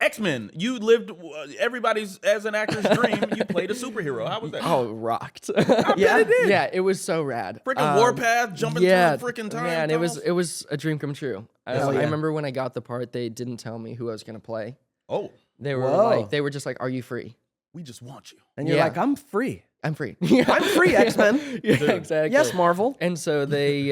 X-Men. You lived everybody's as an actor's dream. You played a superhero. How was that? Oh, it rocked. I bet it did. Yeah, it was so rad. Freaking Warpath, jumping through freaking time. Man, tunnels. it was a dream come true. I remember when I got the part, they didn't tell me who I was gonna play. Oh, They were just like, "Are you free?" we just want you. And you're like, I'm free. I'm free. I'm free, X-Men. Yeah, exactly. Yes, Marvel. And so they,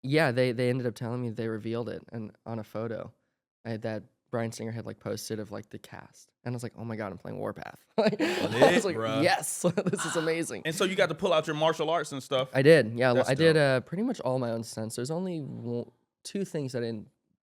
they ended up telling me they revealed it and on a photo that Bryan Singer had like posted of like the cast, and I was like, oh my god, I'm playing Warpath. I was like, yes, this is amazing. And so you got to pull out your martial arts and stuff. I did, yeah. That's I did pretty much all my own stunts. There's only two things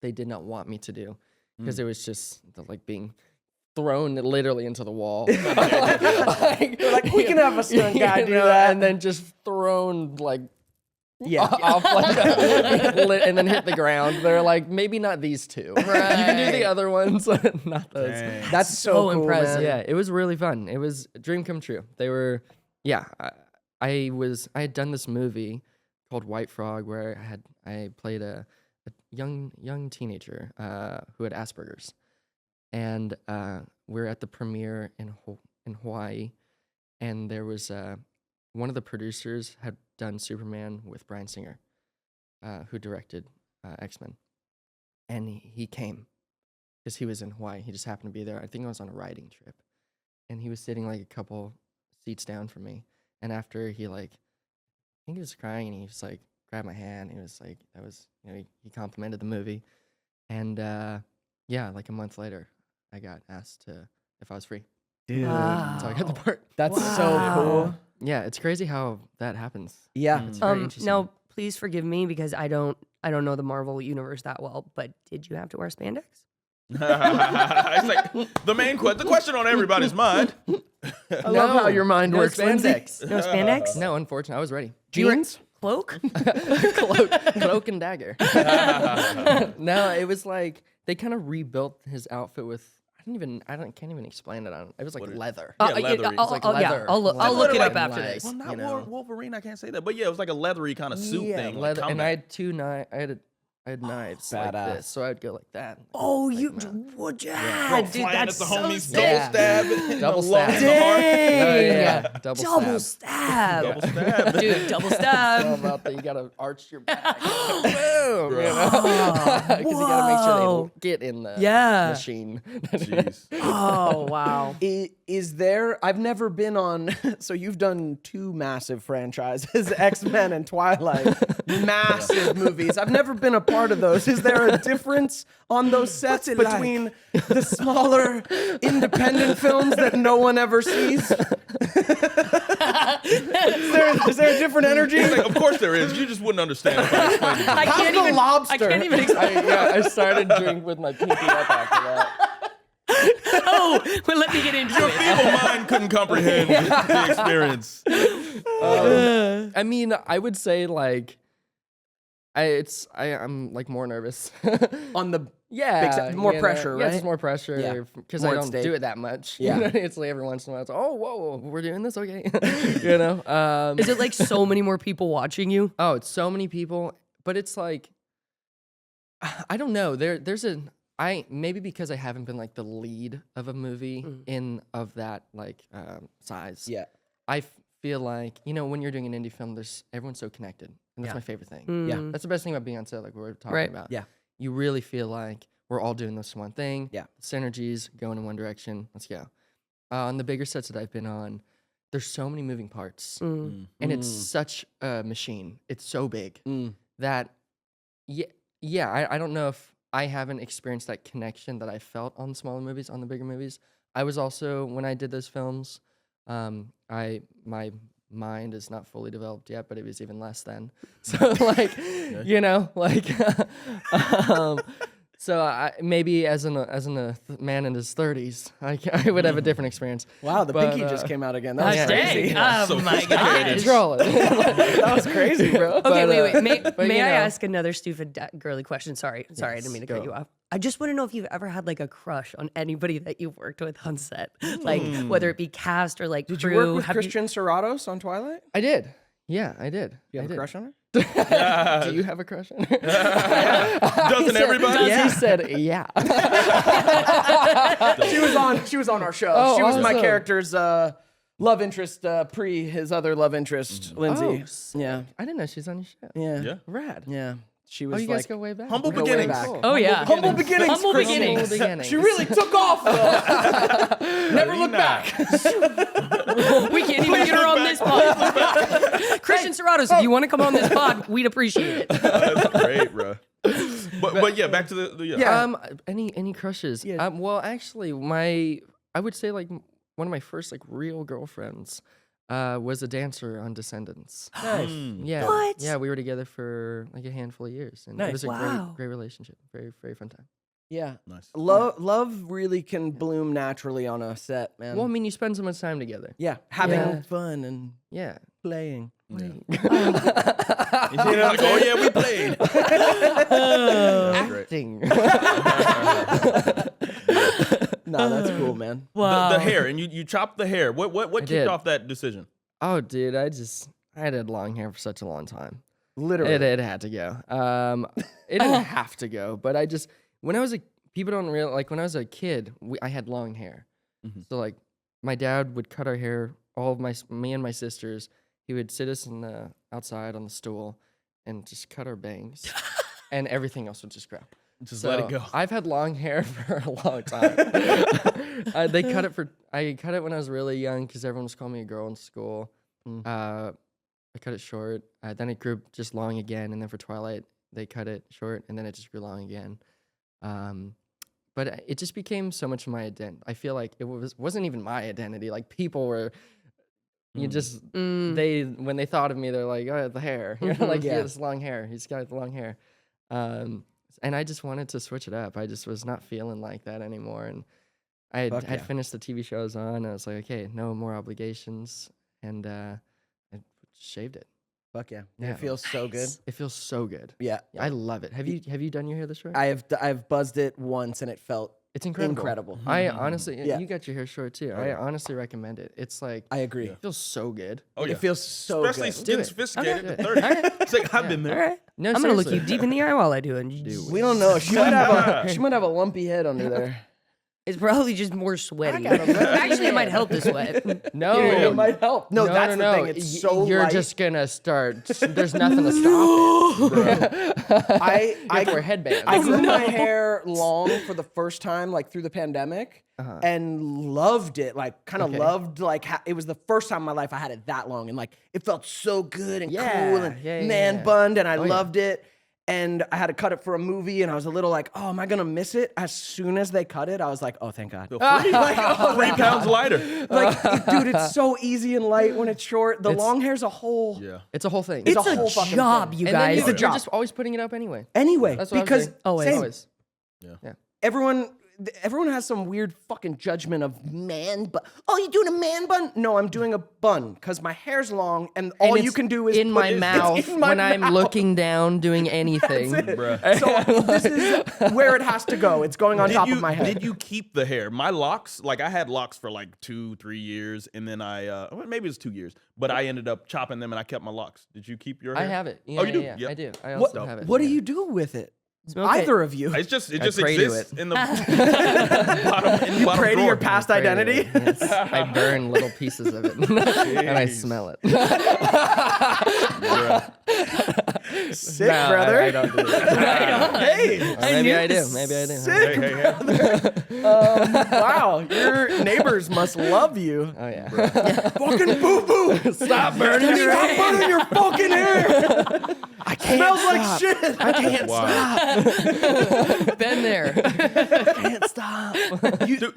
they did not want me to do because it was just like being thrown literally into the wall. They're like, we can have a stunt guy do that. And then just thrown like off like and then hit the ground. They're like, maybe not these two. Right. You can do the other ones, not those. Dang. That's so cool, impressive. man. Yeah, it was really fun. It was a dream come true. They were, I had done this movie called White Frog where I played a young teenager who had Asperger's. And we're at the premiere in Hawaii, and there was one of the producers had done Superman with Bryan Singer, who directed X-Men, and he came because he was in Hawaii. He just happened to be there. I think I was on a riding trip, and he was sitting like a couple seats down from me. And after he I think he was crying, and he just like grabbed my hand. He was like, that was he complimented the movie, and like a month later, I got asked if I was free. Dude. Wow. So I got the part. That's so cool. Yeah, it's crazy how that happens. Yeah. It's very interesting. Now, please forgive me because I don't know the Marvel universe that well, but did you have to wear spandex? It's like the question on everybody's mind. I love how your mind works, spandex. No spandex? No, unfortunately, I was ready. Jeans? Cloak? Cloak and dagger. No, it was like they kind of rebuilt his outfit with. Can't even explain it. It was like leather. Leathery. Leather. I'll look it up after this. Well, not Wolverine. I can't say that, but yeah, it was like a leathery kind of suit thing. Leather. Like and I had two knives. I had knives like Badass. this, so I'd go like that. Oh, like you that. would you? Go Dude, flying that's at the so homies, sick. double stab, Dang. Double stab. double stab, Dude, double So stab. about that, you gotta arch your back. Boom, because you gotta make sure they get in the machine. Jeez. Oh, wow. Is there, I've never been on, so you've done two massive franchises, X-Men and Twilight, massive movies. I've never been a part of those. Is there a difference on those sets between the smaller independent films that no one ever sees? Is there a different energy? Like, of course there is. You just wouldn't understand if I explained it. I can't even explain. I started drinking with my pinky up after that. Oh, well, let me get into Your it. feeble mind couldn't comprehend the experience. I mean, I would say like, I'm like more nervous On the more pressure, right? Yeah, it's more pressure because I More at don't stake. do it that much. Yeah. It's like every once in a while, it's oh whoa, we're doing this, okay? You know. Is it like so many more people watching you? Oh, it's so many people, but it's like, I don't know. Maybe because I haven't been like the lead of a movie of that like size. Yeah. I feel like, when you're doing an indie film, everyone's so connected, and that's my favorite thing. Yeah. That's the best thing about being on set, like we were talking about. Yeah. You really feel like we're all doing this one thing. Yeah. Synergies going in one direction. Let's go. On the bigger sets that I've been on, there's so many moving parts, and it's such a machine. It's so big that, I don't know if I haven't experienced that connection that I felt on smaller movies, on the bigger movies. I was also, when I did those films, my mind is not fully developed yet, but it was even less then. So so maybe as a man in his 30s, I would have a different experience. Wow, the pinky just came out again. That was crazy. Oh my god. Control it. That was crazy, bro. Okay, wait. May I know. ask another stupid girly question? Sorry, I didn't mean to cut you off. I just want to know if you've ever had like a crush on anybody that you've worked with on set, like whether it be cast or like Did crew. you work with Christian Serratos on Twilight? I did. Yeah, I did. You have I a did. crush on her? Do you have a crush on her? Doesn't everybody? He said, yeah. She was on our show. Oh, She was my awesome. character's love interest pre his other love interest, Lindsay. Yeah. I didn't know she's on your show. Yeah. Yeah. Rad. Yeah. She Oh, was you like guys go way back. Humble Go way beginnings. back. Cool. Oh yeah. humble beginnings. Humble Christian. beginnings. Humble beginnings. She really took off though. Never looked back. We can't even get her on this pod. Christian Serratos, if you want to come on this pod, we'd appreciate it. That's great, bro. But yeah, back to the yeah. Yeah. Any crushes? Yeah. Well, actually, I would say like one of my first like real girlfriends was a dancer on Descendants. Nice. Yeah. What? Yeah, we were together for like a handful of years, and it was a Wow. great relationship. Very, very fun time. Yeah. Nice. Love really can bloom naturally on a set, man. Well, I mean, you spend so much time together. yeah, having Yeah. fun and Yeah. playing. Yeah. You know, like, oh yeah, we played. Great. Acting. No, that's cool, man. Wow. The hair, and you chopped the hair. What kicked did. off that decision? Oh, dude, I had long hair for such a long time. Literally. It had to go. It didn't have to go, but when I was people don't realize, like when I was a kid, I had long hair. Mhm. So like my dad would cut our hair, all of me and my sisters. He would sit us outside on the stool and just cut our bangs, and everything else would just grow. Just So let it go. I've had long hair for a long time. I cut it when I was really young because everyone was calling me a girl in school. I cut it short. Then it grew just long again, and then for Twilight they cut it short, and then it just grew long again. But it just became so much of my identity. I feel like it wasn't even my identity. Like people were, when they thought of me, they're like, oh, the hair. You know, like he has long hair. He's got the long hair. And I just wanted to switch it up. I just was not feeling like that anymore. And I'd finished the TV show I was on. And I was like, okay, no more obligations. And I shaved it. Fuck yeah. Yeah. It feels so good. It feels so good. Yeah. I love it. Have you done your hair this short? I've buzzed it once and it felt It's incredible. incredible. I honestly, Yeah. you got your hair short too. I honestly recommend it. It's like, I agree. it feels so good. Oh yeah. It feels so Especially good. getting it. sophisticated Okay. at 30. It's like I've been All there. right. No, I'm gonna look seriously. you deep in the eye while I do it. We don't know. She might have a lumpy head under there. It's probably just more sweaty. got a lumpy Actually, it might head. help the sweat. No, It might help. No, that's no. the thing. It's so You're light. just gonna start. There's nothing to stop it. I You have to wear headbands. I grew my hair long for the first time, like through the pandemic, and loved it. Like, kind of loved, like, it was the first time in my life I had it that long, and like, it felt so good and Yeah, cool and yeah, man yeah. bunned, and I Oh, yeah. loved it. And I had to cut it for a movie, and I was a little like, oh, am I gonna miss it? As soon as they cut it, I was like, oh, thank God. Like, 3 pounds lighter. Like, dude, it's so easy and light when it's short. The It's- long hair's a whole. Yeah. It's a whole thing. It's It's a a whole fucking job, thing. you and then guys. you're job. just always putting it up anyway. Anyway, That's what because I was same. always. Everyone has some weird fucking judgment of man bun. Oh, you doing a man bun? No, I'm doing a bun because my hair's long and all And you it's can do is in put my it's mouth in my when I'm mouth. looking down doing anything. Bruh. So this is where it has to go. It's going on top of my head. Did you keep the hair? My locks, like I had locks for like 2-3 years, and then well, maybe it was 2 years, but I ended up chopping them and I kept my locks. Did you keep your hair? I have it. Yeah, Oh, you do? Yeah, Yep. I do. I What, also have it. what do yeah. you do with it? Smoke it. Either of you. It just pray to exists it. in the bottom Pray to drawer. your past identity. Yes. I burn little pieces of it and I smell it. Sick, No, brother. I don't do that. Hey, Or maybe I do. Maybe I do. sick. Hey, hey. Wow, your neighbors must love you. Oh yeah. Fucking boo-boo. Stop burning your Stop hair. burning your fucking hair. I can't Smells stop. like shit. I can't Wow. Been there. Can't stop. You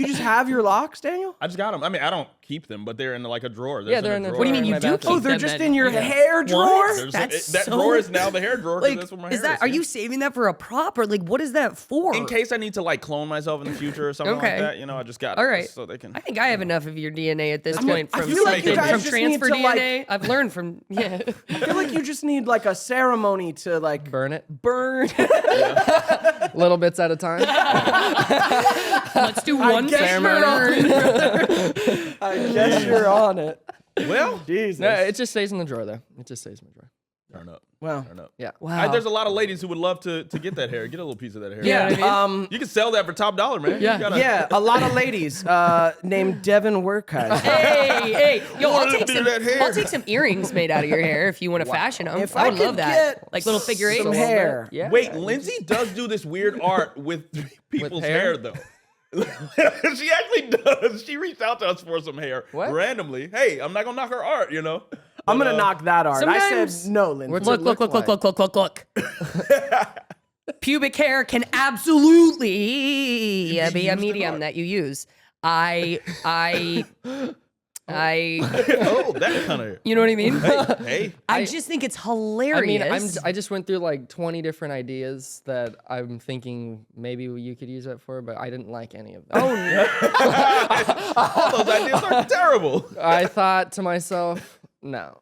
just have your locks, Daniel? I just got them. I mean, I don't keep them, but they're in like a drawer. Yeah, they're in the drawer. What do you mean in you my do bathroom. Oh, keep they're them just then? in your hair drawer? That That's drawer so- is now the hair drawer. 'Cause Like, that's where my is hair that? Are you saving that for a prop or like what is that for? In case I need to like clone myself in the future or something Okay. like that, you know, I just got All it right. so they can. I think I have enough of your DNA at this That's point good. I from feel like you something guys from just need transfer to, like- DNA. I've learned from yeah. I feel like you just need like a ceremony to like Burn it. burn. Little bits at a time. Let's do one guess you're ceremony. I guess you're on it. Well, Jesus. No, it just stays in the drawer though. It just stays in the drawer. Turn up. Well, Turn up. Yeah. Wow. There's a lot of ladies who would love to get that hair, get a little piece of that hair. Yeah. You know what I mean? You can sell that for top dollar, man. Yeah. You gotta- Yeah, a lot of ladies named Devin Werkheiser. Hey, yo, Want a little bit of that hair. I'll take some earrings made out of your hair if you want to fashion them. If I I would could love that. get Like little figure eight. some hair. Yeah. Wait, Lindsay does do this weird art with people's hair? hair, though. She actually does. She reached out to us for some hair What? randomly. Hey, I'm not gonna knock her art, you know. I'm But, gonna knock that art. I sometimes- said no, Lindsay. What's Look, it look, look look, look, look, look, look, look. Pubic hair can absolutely be a medium that you use. I oh, that kind of. you know what I mean? Hey, I just think it's I hilarious. mean, I just went through like 20 different ideas that I'm thinking maybe you could use it for, but I didn't like any of them. oh no. all those ideas are terrible. I thought to myself, no.